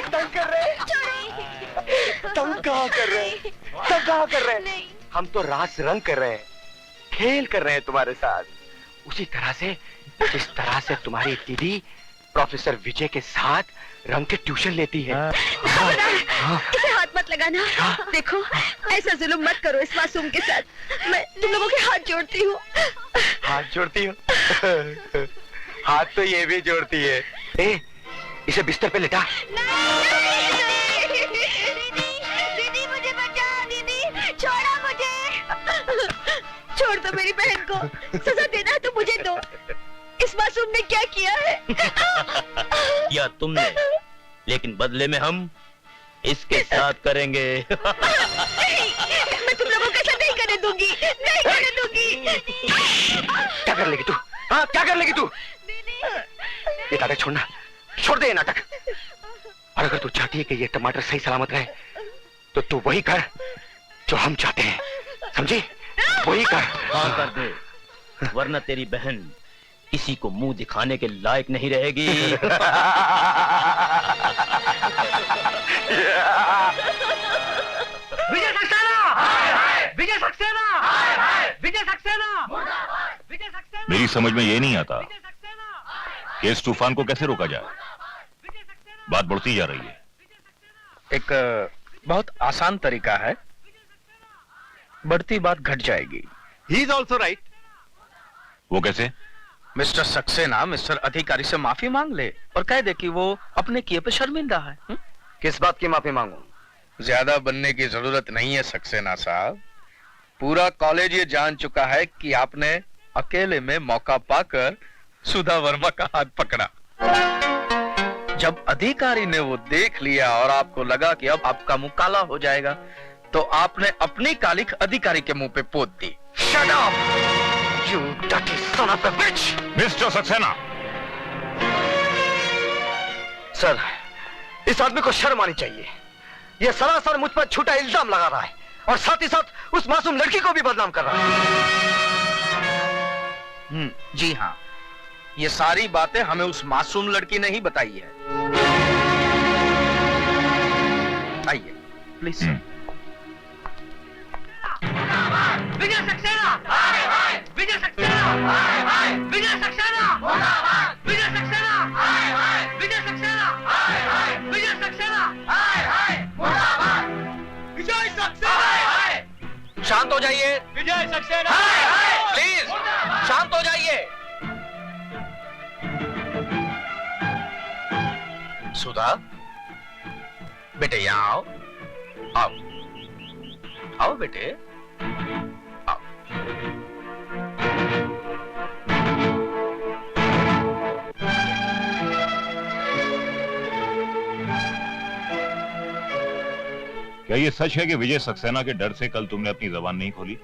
तंग कर रहे तंग कहाँ कर रहे हैं? हम तो रास रंग कर रहे हैं, खेल कर रहे हैं तुम्हारे साथ, उसी तरह से जिस तरह से तुम्हारी दीदी प्रोफेसर विजय के साथ रंग के ट्यूशन लेती है। इसे हाथ मत लगाना। देखो ऐसा जुल्म मत करो इस मासूम के साथ, मैं तुम लोगों के हाथ जोड़ती हूँ। हाथ जोड़ती हो? हाथ तो ये भी जोड़ती है। ए, इसे बिस्तर पे लेटा। दीदी मुझे बचा, दीदी छोड़ो मुझे। छोड़ दो मेरी बहन को, सजा देना है तो मुझे दो। इस मासूम ने क्या किया है? किया तुमने, लेकिन बदले में हम इसके साथ करेंगे। नहीं, मैं तुम लोगों के साथ नहीं करने दूंगी, नहीं करने दूंगी। क्या कर लेगी तू? हाँ, क्या कर लेगी तू? ये नाटक छोड़ना, छोड़ दे ये नाटक। और अगर तू चाहती है कि ये टमाटर सही सलामत रहे, तो तू वही कर जो हम चाहते हैं, समझी? वही कर। हाँ कर दे, वरना तेरी बहन किसी को मुंह दिखाने के लायक नहीं रहेगी। विजय सक्सेना! विजय सक्सेना! विजय सक्सेना! विजय सक्सेना! मेरी समझ में ये नहीं आता कि इस तूफान को कैसे रोका जाए। बात बढ़ती जा रही है। एक बहुत आसान तरीका है, बढ़ती बात घट जाएगी। He is also right. वो कैसे? मिस्टर सक्सेना मिस्टर अधिकारी से माफी मांग ले और कह दे कि वो अपने किए पे शर्मिंदा है। किस बात की माफी मांगू? ज्यादा बनने की जरूरत नहीं है सक्सेना साहब। पूरा कॉलेज ये जान चुका है कि आपने अकेले में मौका पाकर सुधा वर्मा का हाथ पकड़ा। जब अधिकारी ने वो देख लिया और आपको लगा कि अब आपका मुंह काला हो जाएगा, तो आपने अपनी कालिख अधिकारी के मुंह पे पोत दी। Shut up! You dirty son of a bitch! Mister Saxena! Sir, इस आदमी को शर्म आनी चाहिए। यह सरासर मुझ पर झूठा इल्जाम लगा रहा है और साथ ही साथ उस मासूम लड़की को भी बदनाम कर रहा है। जी हाँ, ये सारी बातें हमें उस मासूम लड़की ने ही बताई है। आइए प्लीज। विजय सक्सेना! विजय सक्सेना! विजय सक्सेना! विजय सक्सेना! विजय सक्सेना! विजय सक्सेना! विजय सक्सेना! शांत हो जाइए। विजय सक्सेना! प्लीज शांत हो जाइए। सुधा, बेटे यहाँ आओ। आओ आओ बेटे, आओ। क्या ये सच है कि विजय सक्सेना के डर से कल तुमने अपनी जबान नहीं खोली?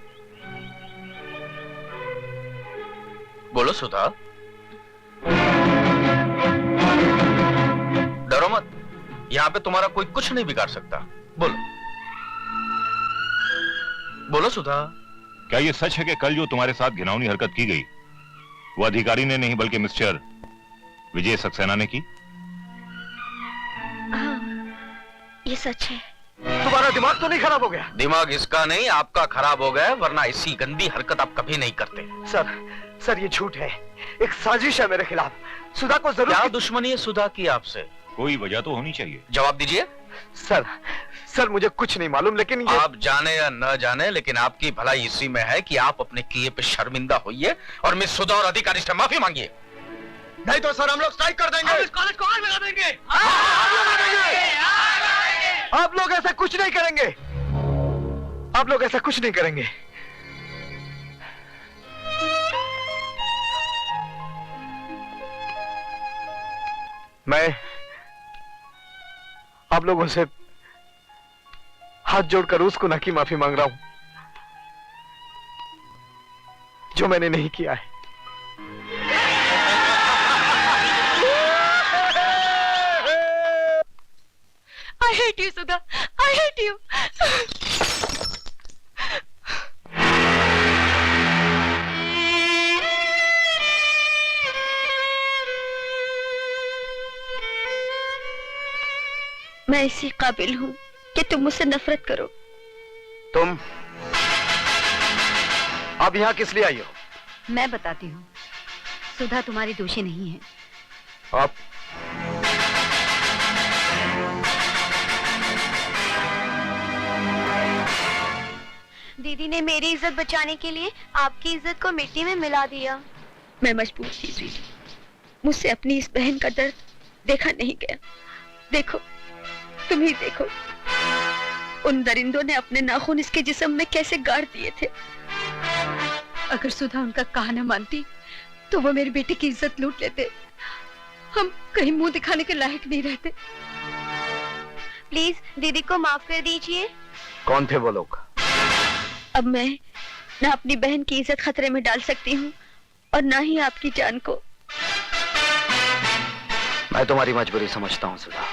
बोलो सुधा। डरो मत, यहाँ पे तुम्हारा कोई कुछ नहीं बिगाड़ सकता। बोलो बोलो सुधा। क्या ये सच है कि कल जो तुम्हारे साथ घिनौनी हरकत की गई, वो अधिकारी ने नहीं बल्कि मिस्टर विजय सक्सेना ने की? हाँ, ये सच है। तुम्हारा दिमाग तो नहीं खराब हो गया? दिमाग इसका नहीं आपका खराब हो गया, वरना ऐसी गंदी हरकत आप कभी नहीं करते। सर ये झूठ है, एक साजिश है मेरे खिलाफ। सुधा को जरूर। क्या दुश्मनी है सुधा की आपसे? कोई वजह तो होनी चाहिए। जवाब दीजिए। सर मुझे कुछ नहीं मालूम, लेकिन ये... आप जाने या न जाने, लेकिन आपकी भलाई इसी में है कि आप अपने किए पे शर्मिंदा होइए और मिस सुधा और अधिकारी से माफी मांगिए। नहीं तो सर हम लोग स्ट्राइक कर देंगे। हम इस कॉलेज को आग लगा देंगे। आप लोग ऐसा कुछ नहीं करेंगे। आप लोग ऐसा कुछ नहीं करेंगे। मैं आप लोगों से हाथ जोड़कर उस गुनाह की माफी मांग रहा हूं जो मैंने नहीं किया है। hate you, Sudha. I hate you. मैं इसी काबिल हूँ कि तुम मुझसे नफरत करो। तुम अब यहाँ किस लिए आई हो? मैं बताती हूँ। सुधा तुम्हारी दोषी नहीं है। अब दीदी ने मेरी इज्जत बचाने के लिए आपकी इज्जत को मिट्टी में मिला दिया। मैं मजबूर थी दीदी। मुझसे अपनी इस बहन का दर्द देखा नहीं गया। देखो, तुम ही देखो, उन दरिंदों ने अपने नाखून इसके जिस्म में कैसे गाड़ दिए थे। अगर सुधा उनका कहना मानती तो वो मेरी बेटी की इज्जत लूट लेते। हम कहीं मुंह दिखाने के लायक नहीं रहते। प्लीज दीदी को माफ कर दीजिए। कौन थे वो लोग? अब मैं न अपनी बहन की इज्जत खतरे में डाल सकती हूँ और न ही आपकी जान को। मैं तुम्हारी मजबूरी समझता हूँ सुधा,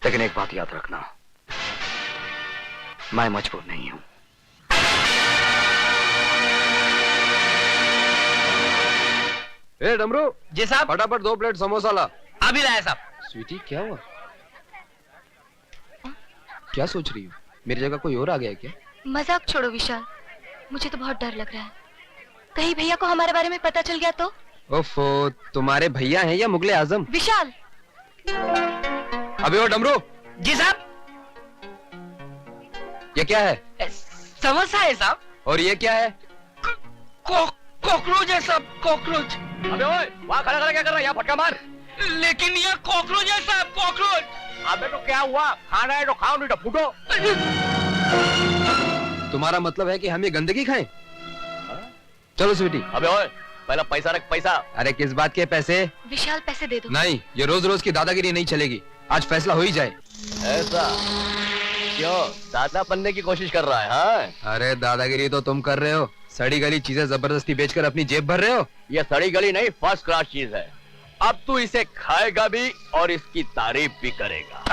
लेकिन एक बात याद रखना, मैं मजबूर नहीं हूँ। ए डमरू जी साहब। फटाफट 2 प्लेट समोसा ला। अभी लाया साहब। स्वीटी क्या हुआ? क्या सोच रही हो? मेरी जगह कोई और आ गया है क्या? मजाक छोड़ो विशाल, मुझे तो बहुत डर लग रहा है। कहीं भैया को हमारे बारे में पता चल गया तो? ओफो, तुम्हारे भैया हैं या मुगले आजम? विशाल! अबे ओ डमरू, जी साहब। ये क्या है? समोसा है साहब। और ये क्या है? कॉकरोच है साहब, कॉकरोच। अबे ओए, वहाँ खड़ा खड़ा क्या कर रहा है? यहाँ फटका मार। लेकिन ये कॉकरोच है साहब, कॉकरोच। अबे तो क्या हुआ? खाना है तो खाओ, नहीं तो फूटो। तुम्हारा मतलब है कि हम ये गंदगी खाएं? चलो स्वीटी। अबे ओए, पहला पैसा रख, पैसा। अरे किस बात के पैसे? विशाल पैसे दे दो। नहीं, ये रोज रोज की दादागिरी नहीं चलेगी। आज फैसला हो ही जाए। ऐसा क्यों? दादा बनने की कोशिश कर रहा है? हाँ? अरे दादागिरी तो तुम कर रहे हो। सड़ी गली चीजें जबरदस्ती बेचकर अपनी जेब भर रहे हो। ये सड़ी गली नहीं, फर्स्ट क्लास चीज है। अब तू इसे खाएगा भी और इसकी तारीफ भी करेगा।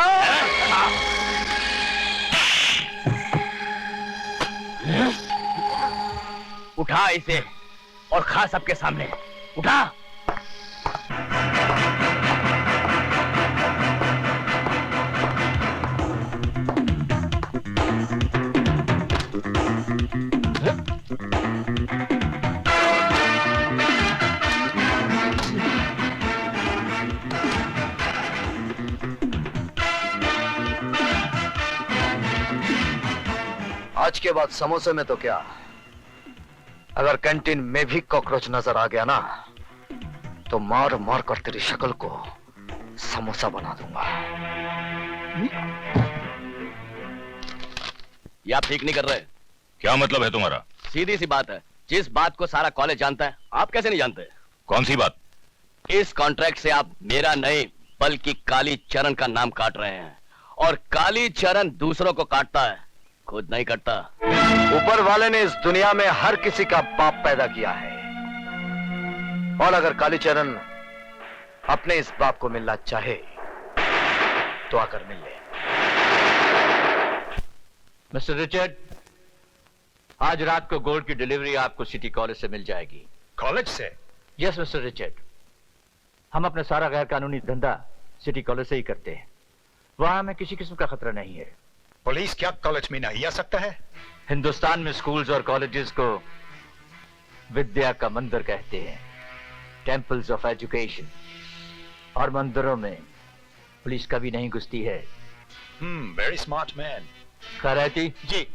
उठा इसे और खा सबके सामने। उठा। आज के बाद समोसे में तो क्या, अगर कैंटीन में भी कॉकरोच नजर आ गया ना तो मार मार कर तेरी शक्ल को समोसा बना दूंगा। ये आप ठीक नहीं कर रहे। क्या मतलब है तुम्हारा? सीधी सी बात है, जिस बात को सारा कॉलेज जानता है, आप कैसे नहीं जानते? कौन सी बात? इस कॉन्ट्रैक्ट से आप मेरा नहीं बल्कि काली चरण का नाम काट रहे हैं, और काली चरण दूसरों को काटता है, खुद नहीं कटता। ऊपर वाले ने इस दुनिया में हर किसी का बाप पैदा किया है, और अगर कालीचरण अपने इस बाप को मिलना चाहे तो आकर मिल ले। मिस्टर रिचर्ड, आज रात को गोल्ड की डिलीवरी आपको सिटी कॉलेज से मिल जाएगी। कॉलेज से? यस मिस्टर रिचर्ड, हम अपना सारा गैर कानूनी धंधा सिटी कॉलेज से ही करते हैं। वहां हमें किसी किस्म का खतरा नहीं है। पुलिस क्या कॉलेज में नहीं आ सकता है? हिंदुस्तान में स्कूल्स और कॉलेजेस को विद्या का मंदिर कहते हैं, टेम्पल्स ऑफ एजुकेशन, और मंदिरों में पुलिस कभी नहीं घुसती है। Very smart man. Khairati ji.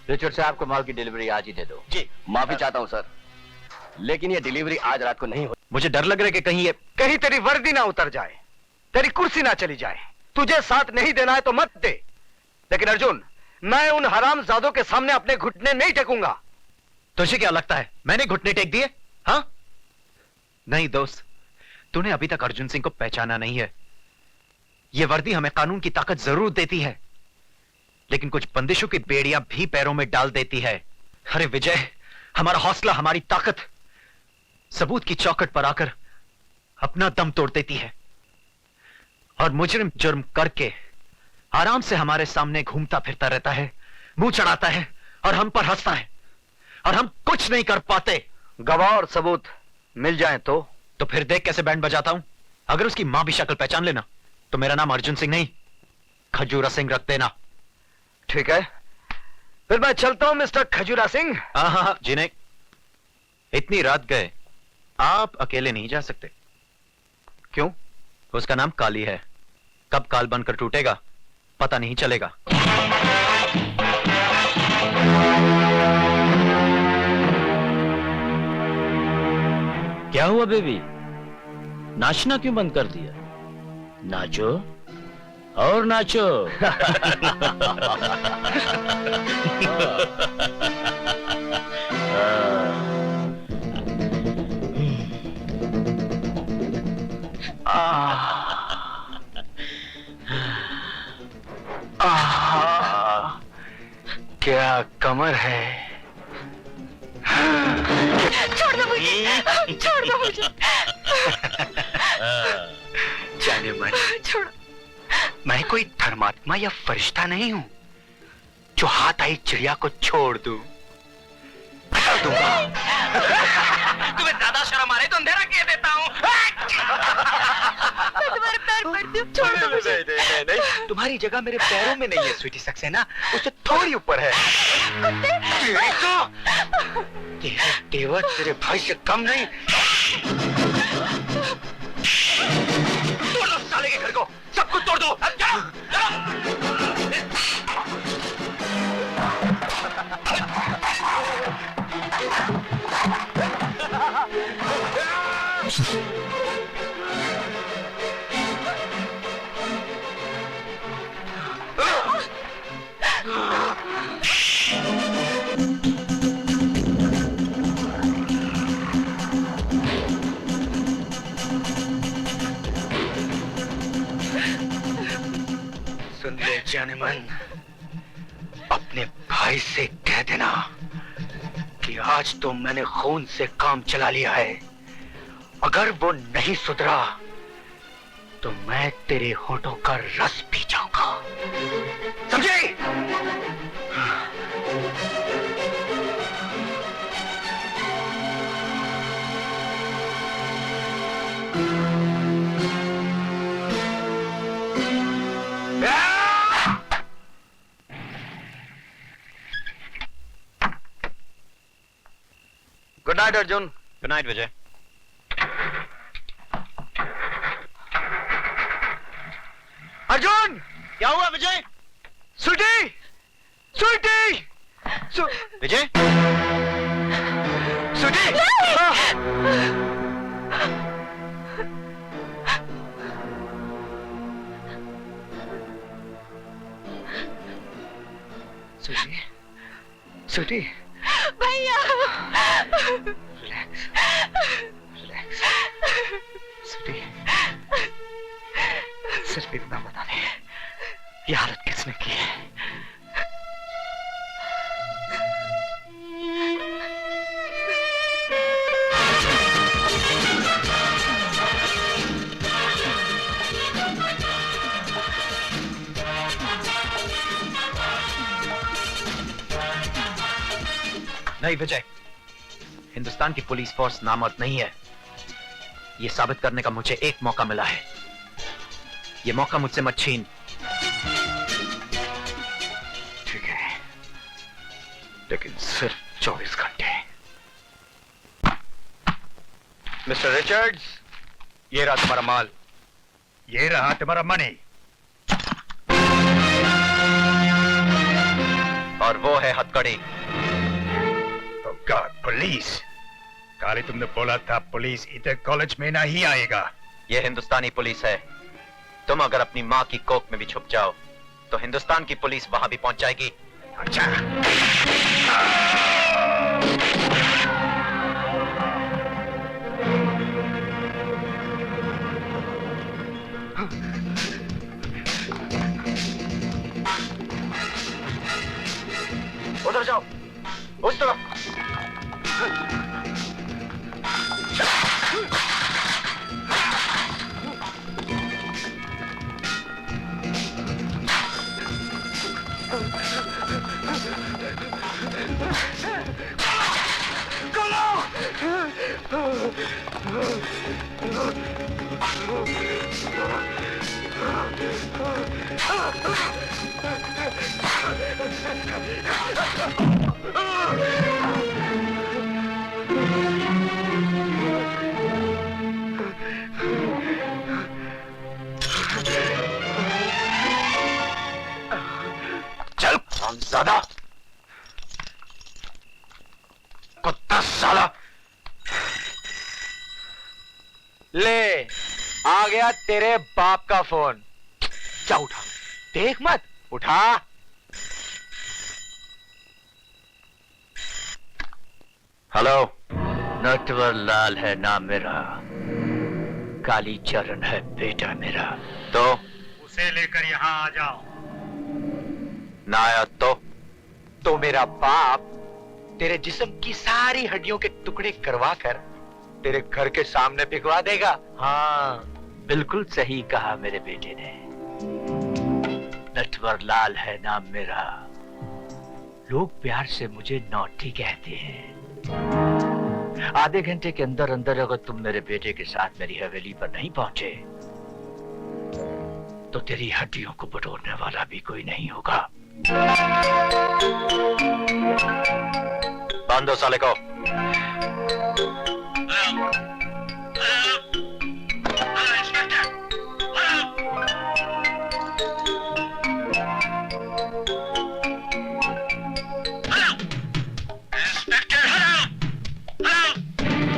Richard साहब को माल की डिलीवरी आज ही दे दो। जी। माफी चाहता हूं सर, लेकिन ये डिलीवरी आज रात को नहीं हो। मुझे डर लग रहा है कि कहीं तेरी वर्दी ना उतर जाए, तेरी कुर्सी ना चली जाए। तुझे साथ नहीं देना है तो मत दे, लेकिन अर्जुन, मैं उन हरामजादों के सामने अपने घुटने नहीं टेकूंगा। तुझे क्या लगता है मैंने घुटने टेक दिए? हाँ? नहीं दोस्त, तूने अभी तक अर्जुन सिंह को पहचाना नहीं है। यह वर्दी हमें कानून की ताकत जरूर देती है, लेकिन कुछ बंदिशों की बेड़ियां भी पैरों में डाल देती है। अरे विजय, हमारा हौसला, हमारी ताकत सबूत की चौखट पर आकर अपना दम तोड़ देती है, और मुजरिम जुर्म करके आराम से हमारे सामने घूमता फिरता रहता है, मुंह चढ़ाता है और हम पर हंसता है, और हम कुछ नहीं कर पाते। गवाह और सबूत मिल जाए तो फिर देख कैसे बैंड बजाता हूं। अगर उसकी मां भी शक्ल पहचान लेना तो मेरा नाम अर्जुन सिंह नहीं, खजूरा सिंह रख देना। ठीक है, फिर मैं चलता हूं मिस्टर खजूरा सिंह। हाँ जी नहीं, इतनी रात गए आप अकेले नहीं जा सकते। क्यों? उसका नाम काली है, कब काल बनकर टूटेगा पता नहीं चलेगा। क्या हुआ बेबी, नाचना क्यों बंद कर दिया? नाचो और नाचो। क्या कमर है। छोड़ दो मुझे, छोड़ दो मुझे, जाने मन, छोड़ो। मैं कोई धर्मात्मा या फरिश्ता नहीं हूं जो हाथ आई चिड़िया को छोड़ दूं। बता दूंगा। तुम्हें ज्यादा शर्म आ रही तो अंधेरा किए देता हूँ। मैं तुम्हारे पैर पड़ती हूँ, छोड़ दो मुझे। नहीं, तुम्हारी जगह मेरे पैरों में नहीं है स्वीटी सक्सेना, उससे थोड़ी ऊपर है। तेरे तेवर तेरे भाई से कम नहीं। तोड़ दो साले के घर को, सब कुछ तोड़ दो। अब जाओ, सुन ले जाने मन, अपने भाई से कह देना कि आज तो मैंने खून से काम चला लिया है। अगर वो नहीं सुधरा तो मैं तेरे होठों का रस पी जाऊंगा, समझे? Good night Arjun. Good night Vijay. Arjun, क्या हुआ विजय? स्वीटी, स्वीटी, विजय, स्वीटी। स्वीटी, स्वीटी, भैया, रिलैक्स, रिलैक्स। स्वीटी, सिर्फ इतना बता दे, ये हालत किसने की है? नहीं विजय, हिंदुस्तान की पुलिस फोर्स नामर्द नहीं है। यह साबित करने का मुझे एक मौका मिला है। यह मौका मुझसे मत छीन। ठीक है, लेकिन सिर्फ 24 घंटे। मिस्टर रिचर्ड्स, ये रहा तुम्हारा माल, ये रहा तुम्हारा मनी, और वो है हथकड़ी। God, police. काले तुमने बोला था पुलिस इधर कॉलेज में नहीं आएगा। यह हिंदुस्तानी पुलिस है। तुम अगर अपनी माँ की कोख में भी छुप जाओ तो हिंदुस्तान की पुलिस वहां भी पहुंच जाएगी। अच्छा, उधर जाओ, उस तरफ। चल ज्यादा कुत्ता साला। ले आ गया तेरे बाप का फोन। क्या उठा? देख मत उठा। हेलो। नटवर लाल है नाम मेरा, काली चरण है बेटा मेरा। तो उसे लेकर यहाँ आ जाओ। ना आया तो मेरा बाप तेरे जिस्म की सारी हड्डियों के टुकड़े करवा कर तेरे घर के सामने पिघवा देगा। हाँ, बिल्कुल सही कहा मेरे बेटे ने। नटवर लाल है नाम मेरा, लोग प्यार से मुझे नौटी कहते हैं। आधे घंटे के अंदर अंदर अगर तुम मेरे बेटे के साथ मेरी हवेली पर नहीं पहुंचे तो तेरी हड्डियों को बटोरने वाला भी कोई नहीं होगा। बांध दो साले को।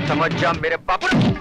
समझ जा मेरे बापू।